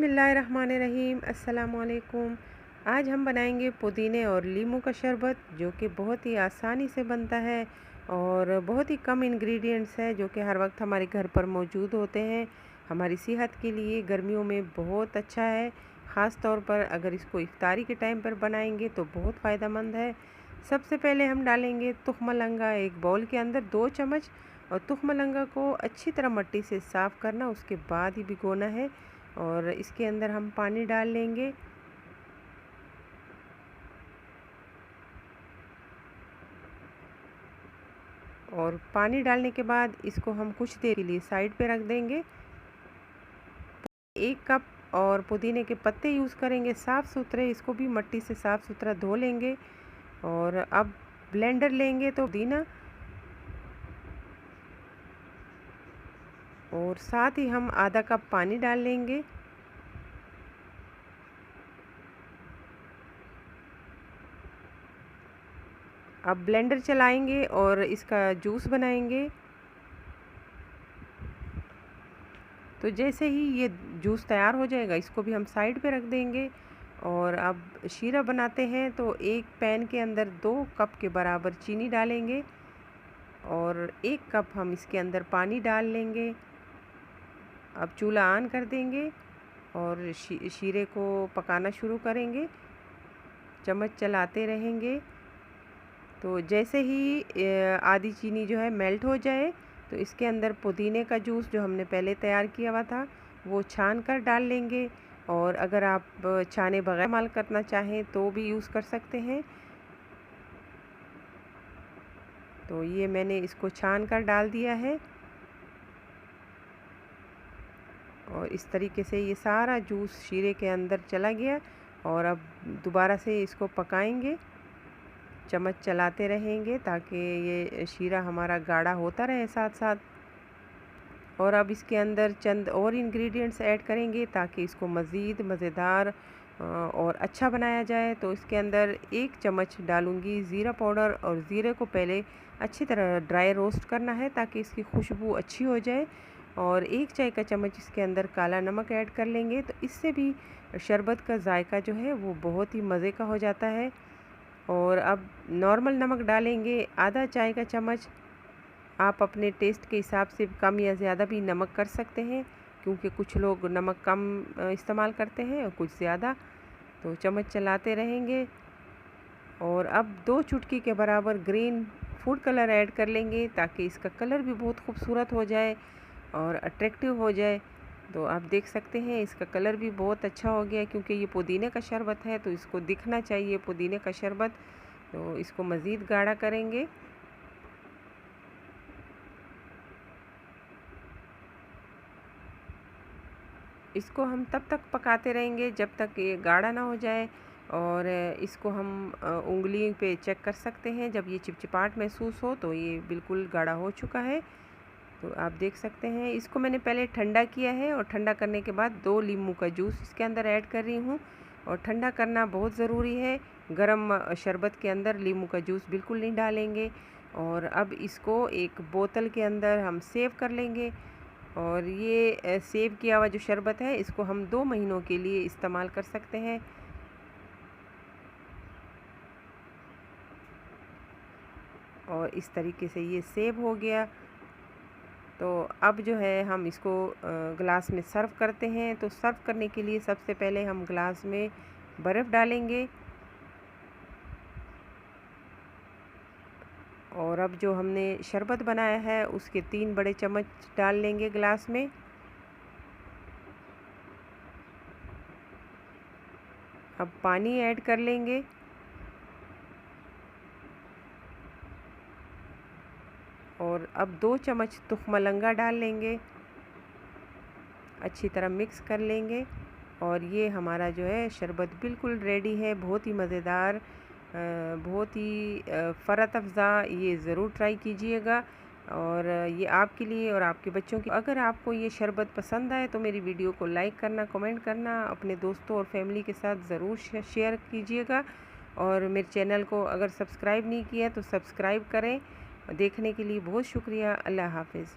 बिस्मिल्लाहिर्रहमानिर्रहीम। अस्सलामुअलैकुम। आज हम बनाएंगे पुदीने और लीमू का शरबत, जो कि बहुत ही आसानी से बनता है और बहुत ही कम इंग्रेडिएंट्स है, जो कि हर वक्त हमारे घर पर मौजूद होते हैं। हमारी सेहत के लिए गर्मियों में बहुत अच्छा है। ख़ास तौर पर अगर इसको इफ्तारी के टाइम पर बनाएंगे तो बहुत फ़ायदेमंद है। सबसे पहले हम डालेंगे तुखमलंगा एक बाउल के अंदर 2 चम्मच, और तुखमलंगा को अच्छी तरह मिट्टी से साफ़ करना, उसके बाद ही भिगोना है। और इसके अंदर हम पानी डाल लेंगे। और पानी डालने के बाद इसको हम कुछ देर के लिए साइड पे रख देंगे। 1 कप और पुदीने के पत्ते यूज़ करेंगे साफ़ सुथरे, इसको भी मिट्टी से साफ़ सुथरा धो लेंगे। और अब ब्लेंडर लेंगे तो पुदीना, और साथ ही हम आधा कप पानी डाल लेंगे। अब ब्लेंडर चलाएंगे और इसका जूस बनाएंगे। तो जैसे ही ये जूस तैयार हो जाएगा, इसको भी हम साइड पे रख देंगे। और अब शीरा बनाते हैं। तो एक पैन के अंदर 2 कप के बराबर चीनी डालेंगे और 1 कप हम इसके अंदर पानी डाल लेंगे। अब चूल्हा ऑन कर देंगे और शीरे को पकाना शुरू करेंगे, चम्मच चलाते रहेंगे। तो जैसे ही आधी चीनी जो है मेल्ट हो जाए, तो इसके अंदर पुदीने का जूस जो हमने पहले तैयार किया हुआ था वो छान कर डाल लेंगे। और अगर आप छाने बगैर इस्तेमाल करना चाहें तो भी यूज़ कर सकते हैं। तो ये मैंने इसको छान कर डाल दिया है और इस तरीके से ये सारा जूस शीरे के अंदर चला गया। और अब दोबारा से इसको पकाएंगे, चम्मच चलाते रहेंगे ताकि ये शीरा हमारा गाढ़ा होता रहे साथ साथ। और अब इसके अंदर चंद और इंग्रेडिएंट्स ऐड करेंगे ताकि इसको मज़ीद मज़ेदार और अच्छा बनाया जाए। तो इसके अंदर 1 चम्मच डालूँगी ज़ीरा पाउडर, और ज़ीरे को पहले अच्छी तरह ड्राई रोस्ट करना है ताकि इसकी खुशबू अच्छी हो जाए। और 1 चाय का चम्मच इसके अंदर काला नमक ऐड कर लेंगे, तो इससे भी शरबत का जायका जो है वो बहुत ही मज़े का हो जाता है। और अब नॉर्मल नमक डालेंगे आधा चाय का चम्मच। आप अपने टेस्ट के हिसाब से कम या ज़्यादा भी नमक कर सकते हैं, क्योंकि कुछ लोग नमक कम इस्तेमाल करते हैं और कुछ ज़्यादा। तो चम्मच चलाते रहेंगे। और अब 2 चुटकी के बराबर ग्रीन फूड कलर ऐड कर लेंगे ताकि इसका कलर भी बहुत खूबसूरत हो जाए और अट्रैक्टिव हो जाए। तो आप देख सकते हैं इसका कलर भी बहुत अच्छा हो गया, क्योंकि ये पुदीने का शरबत है तो इसको दिखना चाहिए पुदीने का शरबत। तो इसको मज़ीद गाढ़ा करेंगे। इसको हम तब तक पकाते रहेंगे जब तक ये गाढ़ा ना हो जाए। और इसको हम उंगली पे चेक कर सकते हैं, जब ये चिपचिपाहट महसूस हो तो ये बिल्कुल गाढ़ा हो चुका है। तो आप देख सकते हैं इसको मैंने पहले ठंडा किया है, और ठंडा करने के बाद 2 लीमू का जूस इसके अंदर ऐड कर रही हूँ। और ठंडा करना बहुत ज़रूरी है, गरम शरबत के अंदर लीमू का जूस बिल्कुल नहीं डालेंगे। और अब इसको एक बोतल के अंदर हम सेव कर लेंगे। और ये सेव किया हुआ जो शरबत है इसको हम 2 महीनों के लिए इस्तेमाल कर सकते हैं। और इस तरीके से ये सेव हो गया। तो अब जो है हम इसको ग्लास में सर्व करते हैं। तो सर्व करने के लिए सबसे पहले हम ग्लास में बर्फ़ डालेंगे। और अब जो हमने शरबत बनाया है उसके 3 बड़े चम्मच डाल लेंगे ग्लास में। अब पानी ऐड कर लेंगे। और अब 2 चम्मच तुखमलंगा डाल लेंगे, अच्छी तरह मिक्स कर लेंगे। और ये हमारा जो है शरबत बिल्कुल रेडी है, बहुत ही मज़ेदार, बहुत ही फ़रत अफ़ज़ा। ये ज़रूर ट्राई कीजिएगा। और ये आपके लिए और आपके बच्चों की। अगर आपको ये शरबत पसंद आए तो मेरी वीडियो को लाइक करना, कमेंट करना, अपने दोस्तों और फैमिली के साथ ज़रूर शेयर कीजिएगा। और मेरे चैनल को अगर सब्सक्राइब नहीं किया तो सब्सक्राइब करें। देखने के लिए बहुत शुक्रिया। अल्लाह हाफ़िज़।